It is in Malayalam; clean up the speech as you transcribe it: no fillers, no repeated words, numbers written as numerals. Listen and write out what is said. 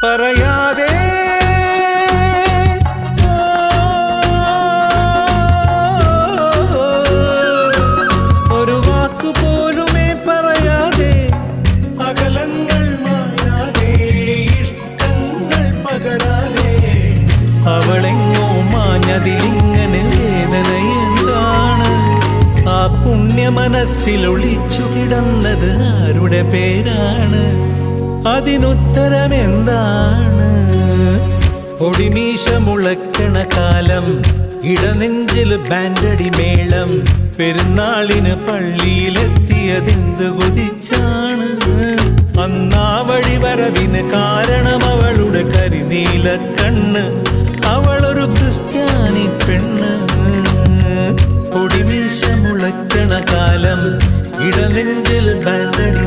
പറയാതെ ഒരു വാക്കുപോലുമേ പറയാതെ അകലങ്ങൾ മായാതെ ഇഷ്ടങ്ങൾ പകരാതെ അവളെങ്ങോ മാഞ്ഞതിലിങ്ങനെ വേദന എന്താണ്? ആ പുണ്യ മനസ്സിൽ ഒളിച്ചു കിടന്നത് ആരുടെ പേരാണ്? അതിനുത്തരം എന്താണ്? പൊടിമീശ മുളക്കണ കാലം, ഇടനെഞ്ചിൽ ബാൻഡടി മേളം, പെരുന്നാളിന് പള്ളിയിലെത്തിയതെന്ത് കൊതിച്ചാണ്? അന്നാ വഴി വരവിന് കാരണം അവളുടെ കരിനീല കണ്ണ്, അവളൊരു ക്രിസ്ത്യാനി പെണ്ണ്. പൊടിമീശ മുളക്കണ കാലം, ഇടനെഞ്ചിൽ ബാൻഡടി